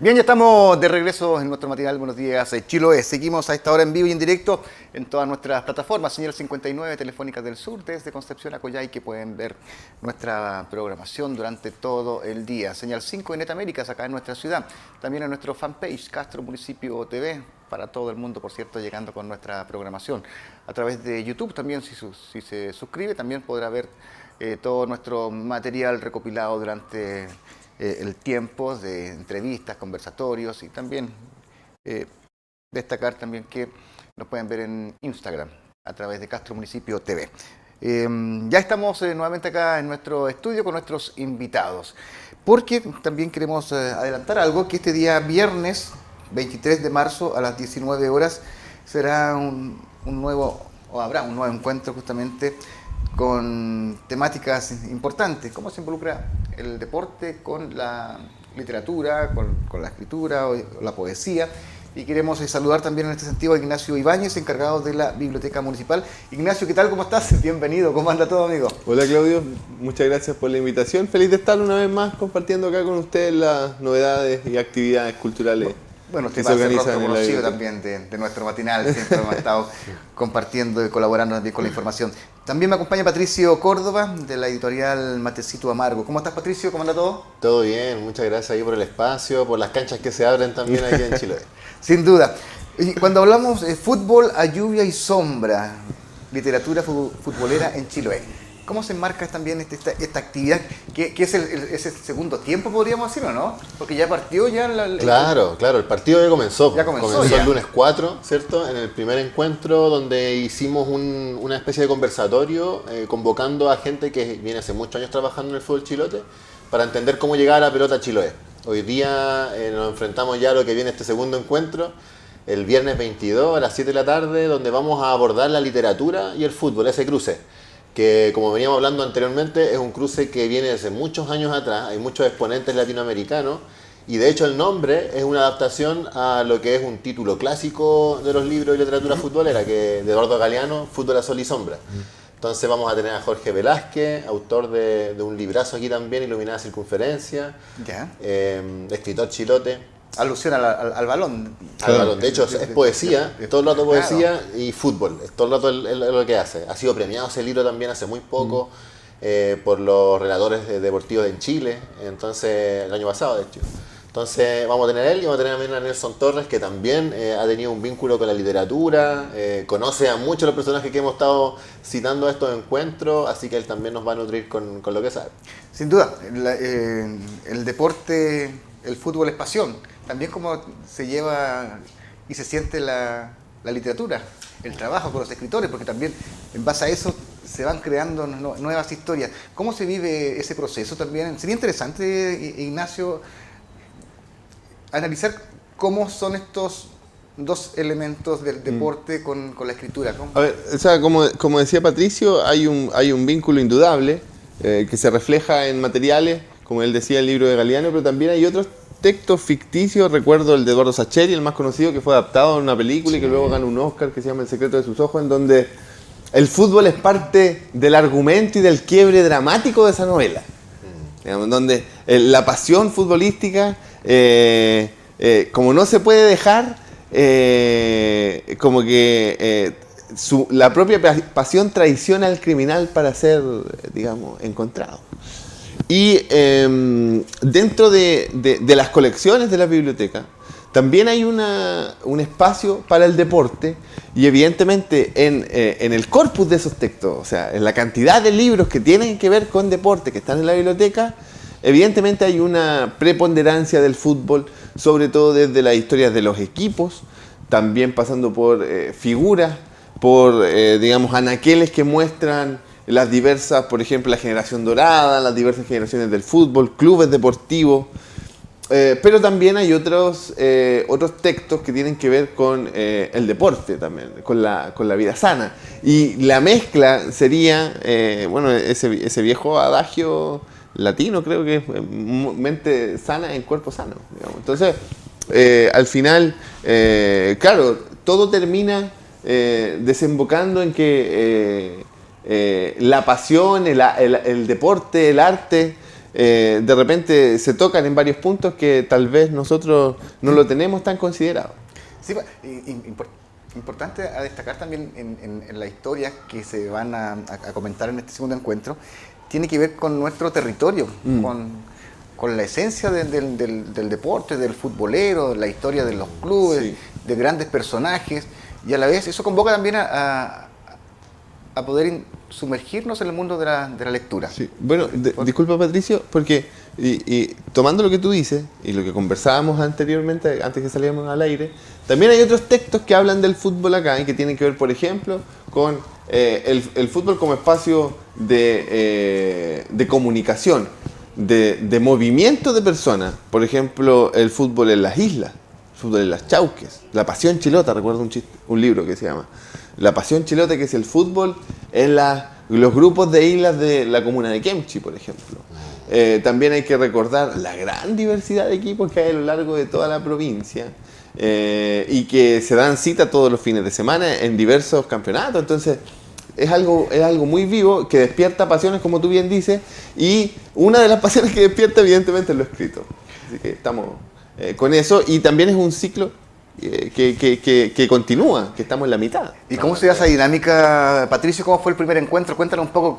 Bien, ya estamos de regreso en nuestro matinal Buenos Días Chiloé. Seguimos a esta hora en vivo y en directo en todas nuestras plataformas. Señal 59 Telefónica del Sur, desde Concepción a Coyhai, que pueden ver nuestra programación durante todo el día. Señal 5 en Netaméricas, acá en nuestra ciudad. También en nuestro fanpage, Castro Municipio TV, para todo el mundo, por cierto, llegando con nuestra programación. A través de YouTube también, si se suscribe, también podrá ver todo nuestro material recopilado durante el tiempo de entrevistas, conversatorios, y también destacar también que nos pueden ver en Instagram a través de Castro Municipio TV. Ya estamos nuevamente acá en nuestro estudio con nuestros invitados, porque también queremos adelantar algo, que este día viernes 23 de marzo a las 19 horas será habrá un nuevo encuentro justamente con temáticas importantes. ¿Cómo se involucra el deporte con la literatura, con la escritura o la poesía? Y queremos saludar también en este sentido a Ignacio Ibáñez, encargado de la Biblioteca Municipal. Ignacio, ¿qué tal? ¿Cómo estás? Bienvenido. ¿Cómo anda todo, amigo? Hola, Claudio. Muchas gracias por la invitación. Feliz de estar una vez más compartiendo acá con ustedes las novedades y actividades culturales. Bueno, usted va a ser rostro conocido también de nuestro matinal. Siempre hemos estado compartiendo y colaborando también con la información. También me acompaña Patricio Córdoba, de la editorial Matecito Amargo. ¿Cómo estás, Patricio? ¿Cómo anda todo? Todo bien, muchas gracias ahí por el espacio, por las canchas que se abren también aquí en Chile. Sin duda. Y cuando hablamos de fútbol a lluvia y sombra, literatura futbolera en Chiloé, ¿cómo se enmarca también esta actividad? Que es el segundo tiempo, podríamos decir, ¿o no? Porque ya partió Claro, el partido ya comenzó. Ya comenzó el lunes 4, ¿cierto? En el primer encuentro donde hicimos una especie de conversatorio convocando a gente que viene hace muchos años trabajando en el fútbol chilote para entender cómo llegar a la pelota a Chiloé. Hoy día nos enfrentamos ya a lo que viene este segundo encuentro, el viernes 22 a las 7 de la tarde, donde vamos a abordar la literatura y el fútbol, ese cruce, que como veníamos hablando anteriormente, es un cruce que viene desde muchos años atrás, hay muchos exponentes latinoamericanos, y de hecho el nombre es una adaptación a lo que es un título clásico de los libros de literatura futbolera, que de Eduardo Galeano, Fútbol a Sol y Sombra. Entonces vamos a tener a Jorge Velázquez, autor de un librazo aquí también, Iluminada Circunferencia, escritor chilote. Alusión al balón. Al balón, de hecho es poesía, todo el rato poesía y fútbol, todo el rato es lo que hace. Ha sido premiado ese libro también hace muy poco por los relatores deportivos en Chile, entonces el año pasado de hecho. Entonces vamos a tener él y vamos a tener también a Nelson Torres, que también ha tenido un vínculo con la literatura, conoce a muchos de los personajes que hemos estado citando a estos encuentros, así que él también nos va a nutrir con lo que sabe. Sin duda, el deporte, el fútbol es pasión, también como se lleva y se siente la literatura, el trabajo con los escritores, porque también en base a eso se van creando nuevas historias. ¿Cómo se vive ese proceso también? Sería interesante, Ignacio, analizar cómo son estos dos elementos del deporte con la escritura. ¿Cómo? A ver, o sea, como decía Patricio, hay un vínculo indudable que se refleja en materiales, como él decía, el libro de Galeano, pero también hay otros textos ficticios. Recuerdo el de Eduardo Sacheri, el más conocido, que fue adaptado en una película y que luego ganó un Oscar, que se llama El secreto de sus ojos, en donde el fútbol es parte del argumento y del quiebre dramático de esa novela. Digamos, donde la pasión futbolística, como no se puede dejar, como que la propia pasión traiciona al criminal para ser, digamos, encontrado. Y dentro de las colecciones de la biblioteca también hay un espacio para el deporte, y evidentemente en el corpus de esos textos, o sea, en la cantidad de libros que tienen que ver con deporte que están en la biblioteca, evidentemente hay una preponderancia del fútbol, sobre todo desde las historias de los equipos, también pasando por figuras, por digamos anaqueles que muestran las diversas, por ejemplo, la generación dorada, las diversas generaciones del fútbol, clubes deportivos, pero también hay otros textos que tienen que ver con el deporte también, con la vida sana. Y la mezcla sería, bueno, ese viejo adagio latino, creo que es mente sana en cuerpo sano, digamos. Entonces, al final, claro, todo termina desembocando en que la pasión, el deporte, el arte, de repente se tocan en varios puntos que tal vez nosotros no lo tenemos tan considerado. Sí, importante a destacar también en la historia que se van a comentar en este segundo encuentro, tiene que ver con nuestro territorio, con la esencia del deporte, del futbolero, la historia de los clubes, Sí. de grandes personajes, y a la vez eso convoca también a poder sumergirnos en el mundo de la lectura. Sí. Bueno, disculpa Patricio, porque y tomando lo que tú dices y lo que conversábamos anteriormente, antes que saliéramos al aire, también hay otros textos que hablan del fútbol acá y que tienen que ver, por ejemplo, con el fútbol como espacio de comunicación, de movimiento de personas. Por ejemplo, el fútbol en las islas, el fútbol en las Chauques, La Pasión Chilota, recuerdo un libro que se llama La Pasión Chilota, que es el fútbol en los grupos de islas de la comuna de Kemchi, por ejemplo. También hay que recordar la gran diversidad de equipos que hay a lo largo de toda la provincia y que se dan cita todos los fines de semana en diversos campeonatos. Entonces, es algo muy vivo que despierta pasiones, como tú bien dices, y una de las pasiones que despierta, evidentemente, es lo escrito. Así que estamos con eso, y también es un ciclo que continúa, que estamos en la mitad. ¿Y cómo se da esa dinámica, Patricio? ¿Cómo fue el primer encuentro? Cuéntanos un poco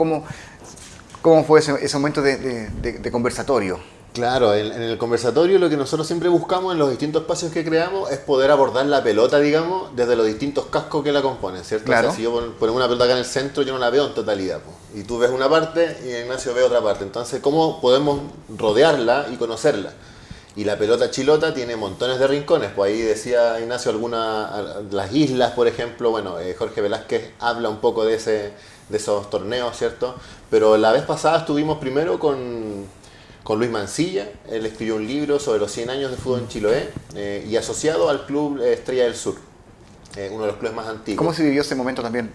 cómo fue ese momento de conversatorio. Claro, en el conversatorio lo que nosotros siempre buscamos en los distintos espacios que creamos es poder abordar la pelota, digamos, desde los distintos cascos que la componen, ¿cierto? Claro. O sea, si yo pongo una pelota acá en el centro, yo no la veo en totalidad, po. Y tú ves una parte y Ignacio ve otra parte. Entonces, ¿cómo podemos rodearla y conocerla? Y la pelota chilota tiene montones de rincones. Pues ahí decía Ignacio las islas, por ejemplo. Bueno, Jorge Velázquez habla un poco de esos torneos, ¿cierto? Pero la vez pasada estuvimos primero con Luis Mancilla. Él escribió un libro sobre los 100 años de fútbol en Chiloé y asociado al Club Estrella del Sur, uno de los clubes más antiguos. ¿Cómo se vivió ese momento también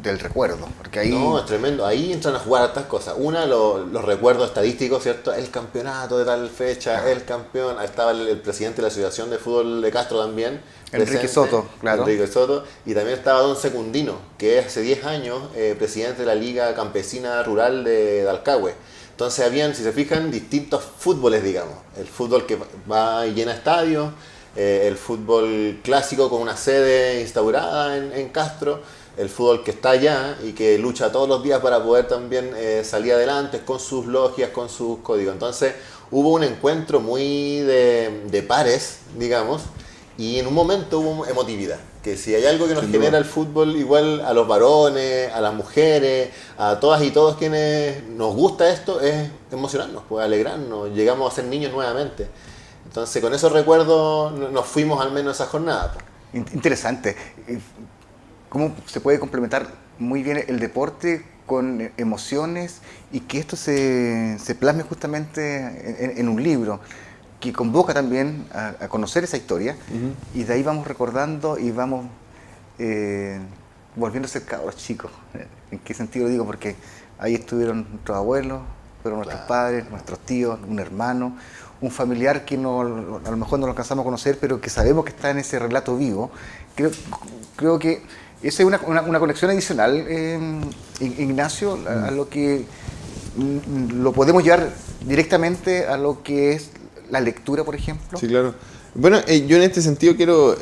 del recuerdo? Porque ahí... No, es tremendo. Ahí entran a jugar hartas cosas. Una, los recuerdos estadísticos, ¿cierto? El campeonato de tal fecha, el campeón. Ahí estaba el presidente de la Asociación de Fútbol de Castro también. Enrique presente. Soto, claro. Enrique Soto. Y también estaba Don Secundino, que hace 10 años presidente de la Liga Campesina Rural de Alcagüe. Entonces habían, si se fijan, distintos fútboles, digamos. El fútbol que va y llena estadios, el fútbol clásico con una sede instaurada en Castro, el fútbol que está allá y que lucha todos los días para poder también salir adelante con sus logias, con sus códigos. Entonces hubo un encuentro muy de pares, digamos, y en un momento hubo emotividad. Que si hay algo que nos genera el fútbol, igual a los varones, a las mujeres, a todas y todos quienes nos gusta esto, es emocionarnos, pues alegrarnos, llegamos a ser niños nuevamente. Entonces con esos recuerdos nos fuimos al menos a esa jornada. Interesante. ¿Cómo se puede complementar muy bien el deporte con emociones y que esto se plasme justamente en un libro que convoca también a conocer esa historia? Y de ahí vamos recordando y vamos volviendo a ser cabros chicos? ¿En qué sentido digo? Porque ahí estuvieron nuestros abuelos, fueron nuestros padres, nuestros tíos, un hermano, un familiar que a lo mejor no lo alcanzamos a conocer, pero que sabemos que está en ese relato vivo. Creo que esa es una conexión adicional, Ignacio, a lo que lo podemos llevar directamente a lo que es la lectura, por ejemplo. Sí, claro. Bueno, yo en este sentido quiero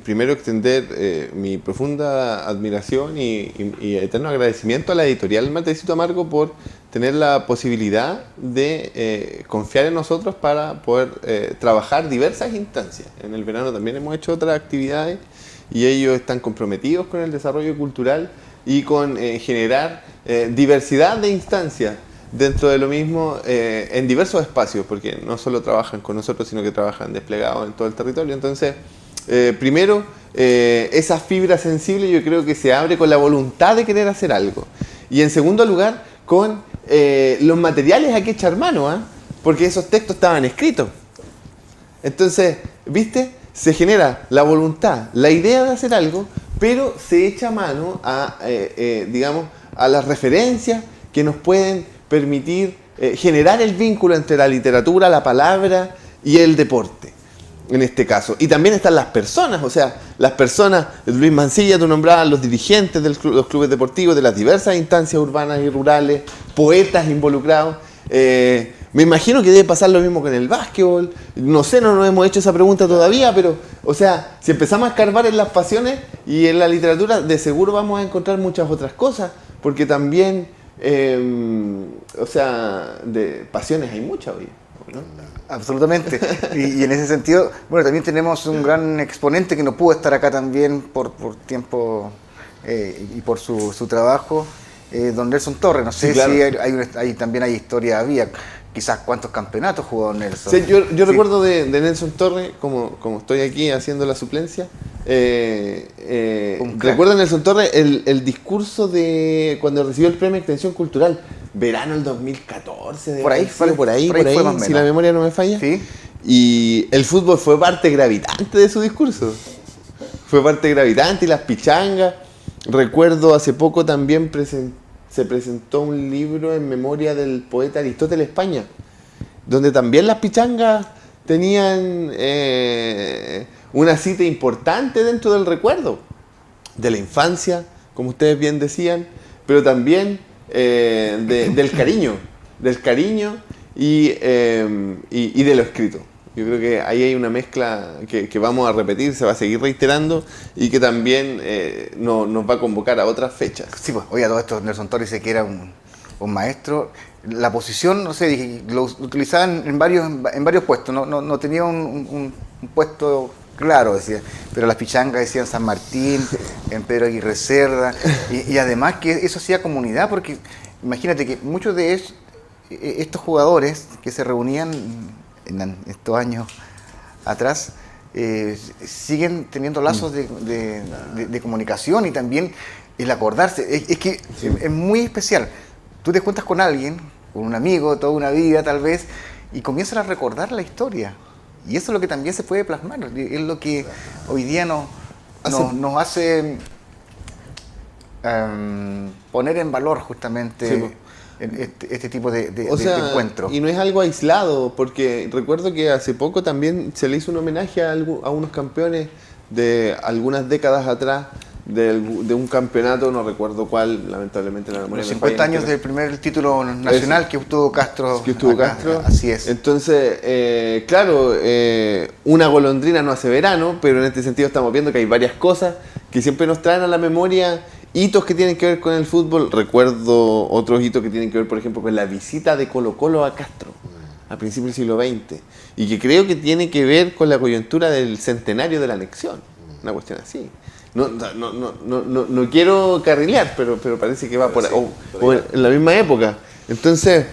primero extender mi profunda admiración y eterno agradecimiento a la editorial Matecito Amargo por tener la posibilidad de confiar en nosotros para poder trabajar diversas instancias. En el verano también hemos hecho otras actividades y ellos están comprometidos con el desarrollo cultural y con generar diversidad de instancias dentro de lo mismo en diversos espacios, porque no solo trabajan con nosotros, sino que trabajan desplegados en todo el territorio. Entonces, primero, esa fibra sensible yo creo que se abre con la voluntad de querer hacer algo. Y en segundo lugar, con los materiales a que echar mano, porque esos textos estaban escritos. Entonces, ¿viste? Se genera la voluntad, la idea de hacer algo, pero se echa mano a, digamos, a las referencias que nos pueden permitir generar el vínculo entre la literatura, la palabra y el deporte, en este caso. Y también están las personas, o sea, las personas, Luis Mancilla, tú nombrabas los dirigentes de los clubes deportivos, de las diversas instancias urbanas y rurales, poetas involucrados, Me imagino que debe pasar lo mismo con el básquetbol. No sé, no nos hemos hecho esa pregunta todavía, pero, o sea, si empezamos a escarbar en las pasiones y en la literatura, de seguro vamos a encontrar muchas otras cosas, porque también, o sea, de pasiones hay muchas hoy, ¿no? Absolutamente. Y en ese sentido, bueno, también tenemos un gran exponente que no pudo estar acá también por tiempo y por su trabajo, don Nelson Torres. No sé, Sí, claro. si también hay historia, había quizás cuántos campeonatos jugó Nelson. Sí, yo Sí. recuerdo de Nelson Torres, como estoy aquí haciendo la suplencia, Un crack. recuerdo de Nelson Torres el discurso de cuando recibió el premio Extensión Cultural, verano del 2014. Por ahí fue por ahí, fue más o si menos. la memoria no me falla. Sí. Y el fútbol fue parte gravitante de su discurso. Fue parte gravitante y las pichangas. Recuerdo hace poco también se presentó un libro en memoria del poeta Aristóteles España, donde también las pichangas tenían una cita importante dentro del recuerdo de la infancia, como ustedes bien decían, pero también del cariño y de lo escrito. Yo creo que ahí hay una mezcla que vamos a repetir, se va a seguir reiterando y que también nos va a convocar a otras fechas. Sí, pues, oye, a todo esto Nelson Torres dice que era un maestro. La posición, no sé, dije, lo utilizaban en varios puestos, no tenía un puesto claro, decía, pero las pichangas decían San Martín, en Pedro Aguirre Cerda, y además que eso hacía comunidad, porque imagínate que muchos de estos jugadores que se reunían en estos años atrás, siguen teniendo lazos de comunicación y también el acordarse. Es que es muy especial. Tú te cuentas con alguien, con un amigo, toda una vida tal vez, y comienzan a recordar la historia. Y eso es lo que también se puede plasmar. Es lo que hoy día nos hace poner en valor justamente Sí, este tipo de O sea, encuentro. y no es algo aislado, porque recuerdo que hace poco también se le hizo un homenaje a unos campeones de algunas décadas atrás, de un campeonato, no recuerdo cuál, lamentablemente la memoria Los me 50 falla, años pero- del primer título nacional Eso. que obtuvo Castro. que estuvo acá. Castro. Así es. Entonces, claro, una golondrina no hace verano, pero en este sentido estamos viendo que hay varias cosas que siempre nos traen a la memoria hitos que tienen que ver con el fútbol. Recuerdo otros hitos que tienen que ver, por ejemplo, con la visita de Colo-Colo a Castro a principios del siglo XX, y que creo que tiene que ver con la coyuntura del centenario de la anexión, una cuestión así. No quiero carrilear, pero parece que va por, Sí, o por ahí en la misma época. Entonces,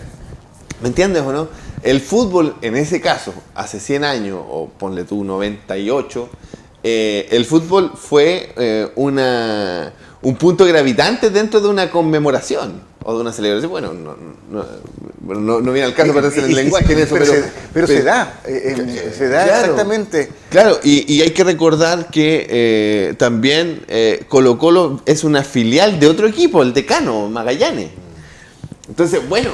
¿me entiendes o no? El fútbol, en ese caso, hace 100 años, o ponle tú 98, el fútbol fue un punto gravitante dentro de una conmemoración o de una celebración. Bueno, no viene al caso para hacer el lenguaje en eso, pero se da, claro. exactamente. Claro, y hay que recordar que también Colo-Colo es una filial de otro equipo, el Decano, Magallanes. Entonces, bueno,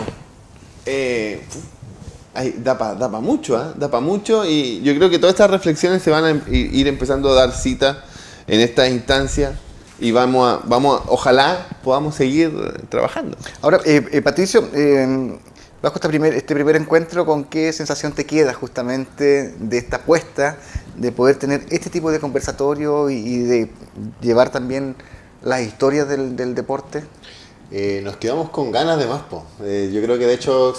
da para mucho, da para mucho, y yo creo que todas estas reflexiones se van a ir empezando a dar cita en estas instancias, y ojalá podamos seguir trabajando. Ahora, Patricio, bajo este primer encuentro, ¿con qué sensación te queda justamente de esta apuesta de poder tener este tipo de conversatorio y de llevar también las historias del deporte? Nos quedamos con ganas de más, po. Yo creo que de hecho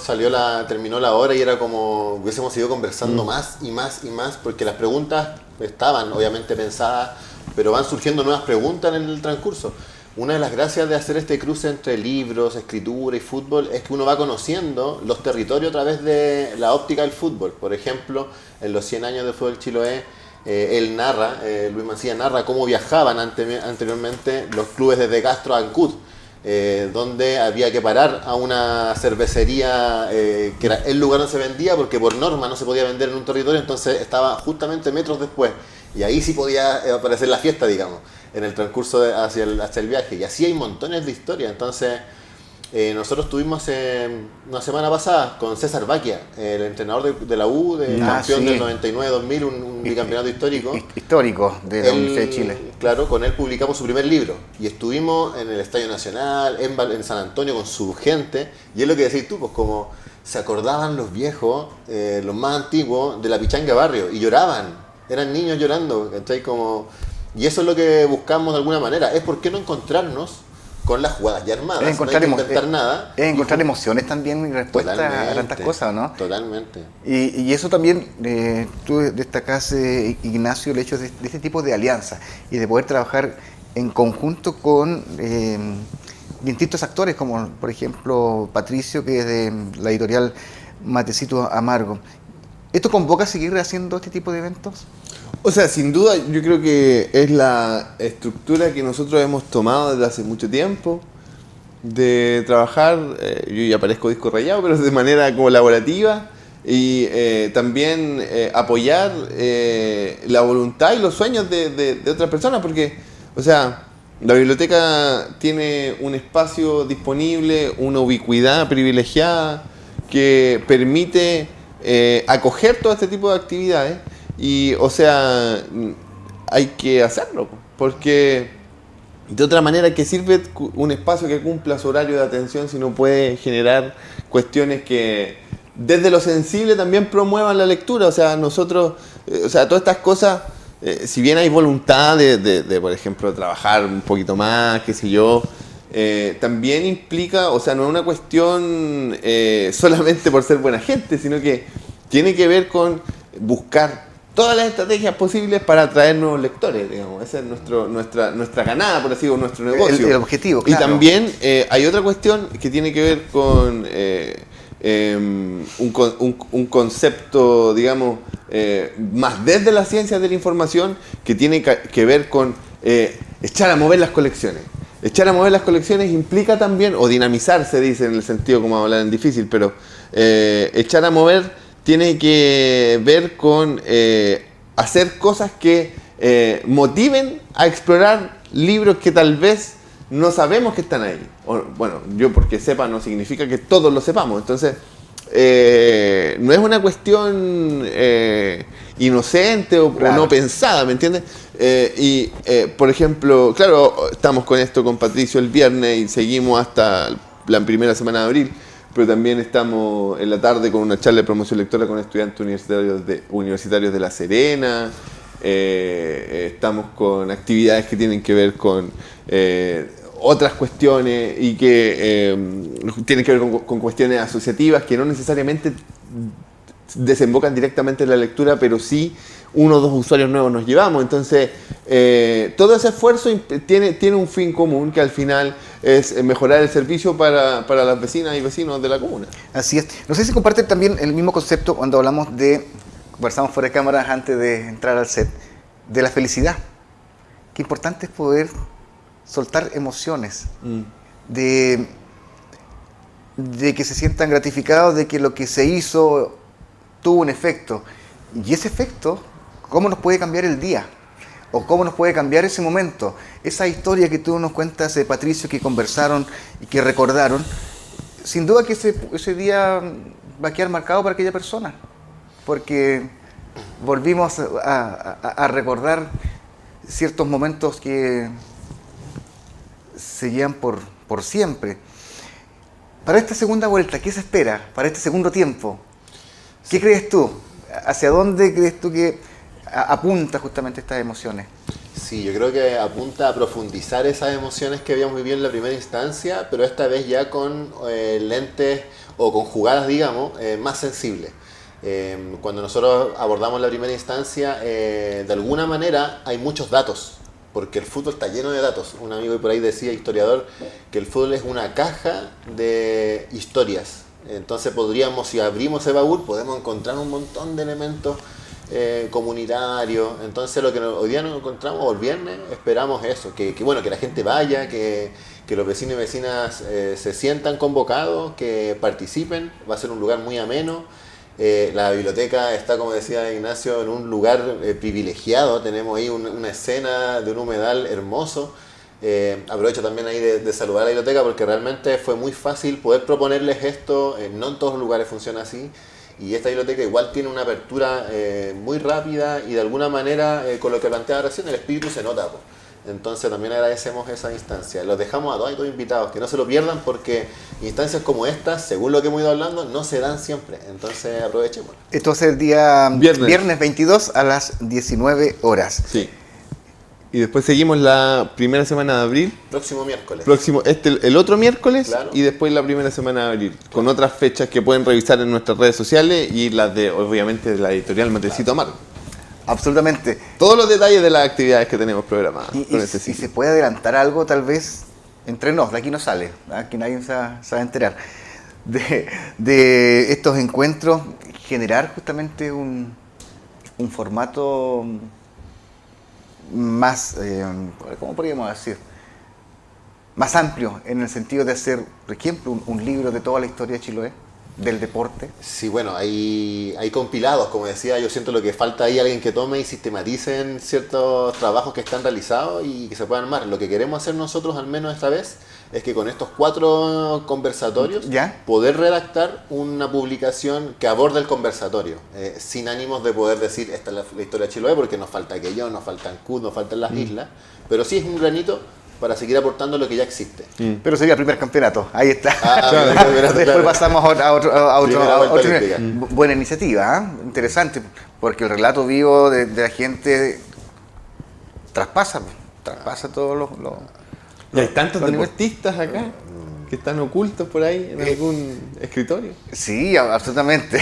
terminó la hora y era como hubiésemos seguido conversando más y más y más, porque las preguntas estaban obviamente pensadas, pero van surgiendo nuevas preguntas en el transcurso. Una de las gracias de hacer este cruce entre libros, escritura y fútbol es que uno va conociendo los territorios a través de la óptica del fútbol. Por ejemplo, en los 100 años del fútbol chiloé, Luis Mancilla narra cómo viajaban anteriormente los clubes desde Castro a Ancud, donde había que parar a una cervecería que era el lugar donde se vendía, porque por norma no se podía vender en un territorio, entonces estaba justamente metros después, y ahí sí podía aparecer la fiesta, digamos, en el transcurso hacia el viaje. Y así hay montones de historias. Entonces nosotros estuvimos una semana pasada con César Baquia, el entrenador de la U, campeón sí. del 99-2000, un bicampeonato histórico. Histórico de la Universidad de Chile. Claro, con él publicamos su primer libro y estuvimos en el Estadio Nacional, en San Antonio con su gente, y es lo que decís tú, pues como se acordaban los viejos, los más antiguos, de la pichanga barrio y lloraban. Eran niños llorando, ¿cachai? Y eso es lo que buscamos de alguna manera. Es por qué no encontrarnos con las jugadas ya armadas. Es encontrar, no hay que inventar nada. Es encontrar emociones también y respuestas a tantas cosas, ¿no? Totalmente. Y eso también, tú destacás, Ignacio, el hecho de este tipo de alianzas y de poder trabajar en conjunto con distintos actores, como por ejemplo Patricio, que es de la editorial Matecito Amargo. ¿Esto convoca a seguir haciendo este tipo de eventos? O sea, sin duda yo creo que es la estructura que nosotros hemos tomado desde hace mucho tiempo de trabajar, yo ya parezco disco rayado, pero de manera colaborativa y también apoyar la voluntad y los sueños de otras personas, porque, o sea, la biblioteca tiene un espacio disponible, una ubicuidad privilegiada que permite acoger todo este tipo de actividades. Y, o sea, hay que hacerlo, porque de otra manera, ¿qué sirve un espacio que cumpla su horario de atención si no puede generar cuestiones que desde lo sensible también promuevan la lectura? O sea, nosotros, o sea, todas estas cosas, si bien hay voluntad de, por ejemplo, trabajar un poquito más, qué sé yo, también implica, o sea, no es una cuestión solamente por ser buena gente, sino que tiene que ver con buscar todas las estrategias posibles para atraer nuevos lectores, digamos. Esa es nuestra ganada, por así decirlo, nuestro negocio. El objetivo, claro. Y también hay otra cuestión que tiene que ver con un concepto, digamos, más desde las ciencias de la información, que tiene que ver con echar a mover las colecciones. Echar a mover las colecciones implica también, o dinamizar se dice en el sentido como hablar en difícil, pero echar a mover tiene que ver con hacer cosas que motiven a explorar libros que tal vez no sabemos que están ahí. O, bueno, yo porque sepa no significa que todos lo sepamos. Entonces, no es una cuestión inocente o no pensada, ¿me entiendes? Por ejemplo, claro, estamos con esto con Patricio el viernes y seguimos hasta la primera semana de abril. Pero también estamos en la tarde con una charla de promoción lectora con estudiantes universitarios de La Serena. Estamos con actividades que tienen que ver con otras cuestiones y que tienen que ver con cuestiones asociativas que no necesariamente desembocan directamente en la lectura, pero sí uno o dos usuarios nuevos nos llevamos. Entonces, todo ese esfuerzo tiene un fin común, que al final es mejorar el servicio para las vecinas y vecinos de la comuna. Así es. No sé si comparten también el mismo concepto cuando hablamos conversamos fuera de cámaras antes de entrar al set, de la felicidad. Qué importante es poder soltar emociones, de que se sientan gratificados de que lo que se hizo tuvo un efecto. Y ese efecto, ¿cómo nos puede cambiar el día? ¿O cómo nos puede cambiar ese momento? Esa historia que tú nos cuentas de Patricio, que conversaron y que recordaron, sin duda que ese día va a quedar marcado para aquella persona, porque volvimos a recordar ciertos momentos que seguían por siempre. Para esta segunda vuelta, ¿qué se espera? Para este segundo tiempo, ¿qué crees tú? ¿Hacia dónde crees tú que apunta justamente estas emociones? Sí, yo creo que apunta a profundizar esas emociones que habíamos vivido en la primera instancia, pero esta vez ya con lentes o con jugadas, digamos, más sensibles. Cuando nosotros abordamos la primera instancia, de alguna manera hay muchos datos, porque el fútbol está lleno de datos. Un amigo por ahí decía, historiador, que el fútbol es una caja de historias. Entonces podríamos, si abrimos ese baúl, podemos encontrar un montón de elementos comunitarios. Entonces lo que hoy día nos encontramos, o el viernes, esperamos eso, que la gente vaya, que los vecinos y vecinas se sientan convocados, que participen. Va a ser un lugar muy ameno. La biblioteca está, como decía Ignacio, en un lugar privilegiado. Tenemos ahí una escena de un humedal hermoso. Aprovecho también ahí de saludar a la biblioteca, porque realmente fue muy fácil poder proponerles esto. No en todos los lugares funciona así, y esta biblioteca igual tiene una apertura muy rápida, y de alguna manera, con lo que planteaba recién, el espíritu se nota, po. Entonces también agradecemos esa instancia. Los dejamos a todos invitados, que no se lo pierdan porque instancias como estas, según lo que hemos ido hablando, no se dan siempre. Entonces aprovechemos. Esto va a ser el día Viernes. 22 a las 19 horas. Sí. Y después seguimos la primera semana de abril. Próximo miércoles. El otro miércoles, Claro. y después la primera semana de abril. Con otras fechas que pueden revisar en nuestras redes sociales y las de, obviamente, de la editorial Matecito Amargo. Absolutamente. Todos los detalles de las actividades que tenemos programadas. Y con este si ciclo. se puede adelantar algo, tal vez, entre nos, de aquí no sale, aquí nadie se va a enterar, de estos encuentros, generar justamente un formato más, ¿cómo podríamos decir? Más amplio, en el sentido de hacer, por ejemplo, un libro de toda la historia de Chiloé, del deporte. Sí, bueno, hay compilados, como decía, yo siento lo que falta ahí alguien que tome y sistematicen ciertos trabajos que están realizados y que se puedan armar. Lo que queremos hacer nosotros, al menos esta vez, es que con estos 4 conversatorios ¿Ya? poder redactar una publicación que aborde el conversatorio, sin ánimos de poder decir esta es la historia de Chiloé, porque nos falta aquello, nos faltan Q, nos faltan las islas, pero sí es un granito para seguir aportando lo que ya existe. Pero sería el primer campeonato, ahí está. Claro, Después claro. pasamos a otro Primera vuelta otro olímpica. nivel. Buena iniciativa, ¿eh? Interesante, porque el relato vivo de la gente traspasa todos los Y hay tantos los deportistas acá que están ocultos por ahí en algún escritorio. Sí, absolutamente.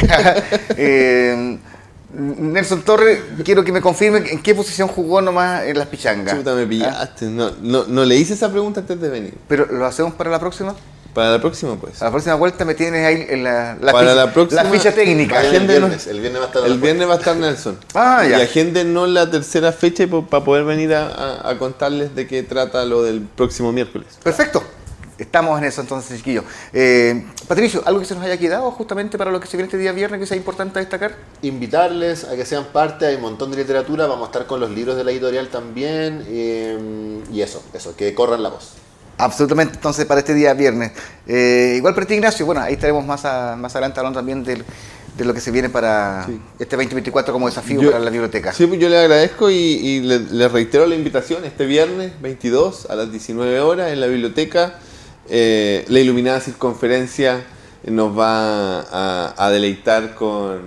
Nelson Torres, quiero que me confirme en qué posición jugó nomás en las pichangas. Chuta, me pillaste. No le hice esa pregunta antes de venir. Pero lo hacemos para la próxima. Para la próxima, pues. A la próxima vuelta me tienes ahí en la Para ficha, la próxima- la ficha técnica. Vayan el Agéndenos. viernes va a estar El viernes va a estar Nelson. Ah, ya. Y agéndenos la tercera fecha para poder venir a contarles de qué trata lo del próximo miércoles. Perfecto. Estamos en eso entonces, chiquillos. Patricio, ¿algo que se nos haya quedado justamente para lo que se viene este día viernes que sea importante destacar? Invitarles a que sean parte, hay un montón de literatura, vamos a estar con los libros de la editorial también, y eso, que corran la voz. Absolutamente, entonces para este día viernes. Igual para ti, Ignacio, bueno, ahí estaremos más adelante hablando también de lo que se viene para este 2024 como desafío para la biblioteca. Sí, pues yo le agradezco y le reitero la invitación este viernes 22 a las 19 horas en la biblioteca. La Iluminada Circunferencia nos va a deleitar con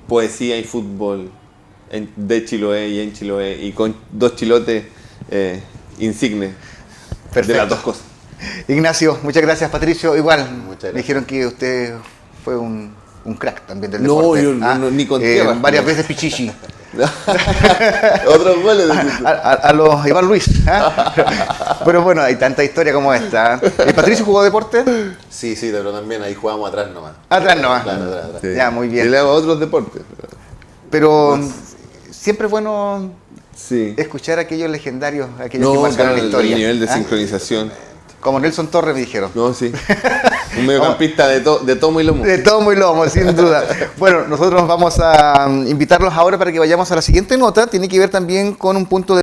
poesía y fútbol de Chiloé y en Chiloé y con 2 chilotes insignes de las 2 cosas. Ignacio, muchas gracias. Patricio, igual. Muchas gracias. Me dijeron que usted fue un crack también del No, deporte. yo no, ni con tierra. Varias veces pichichi. Otros goles. A los Iván Luis. ¿Ah? Pero bueno, hay tanta historia como esta. ¿Patricio jugó deporte? Sí, pero también ahí jugamos atrás nomás. Atrás nomás. Claro, atrás. Sí. Ya, muy bien. Yo le hago otros deportes. Pero siempre es bueno Sí. escuchar a aquellos legendarios, aquellos que No, marcaron claro, la historia. el nivel de ¿Ah? sincronización. Como Nelson Torres me dijeron. No, sí. Un mediocampista de tomo y lomo. De tomo y lomo, sin duda. Bueno, nosotros vamos a invitarlos ahora para que vayamos a la siguiente nota. Tiene que ver también con un punto de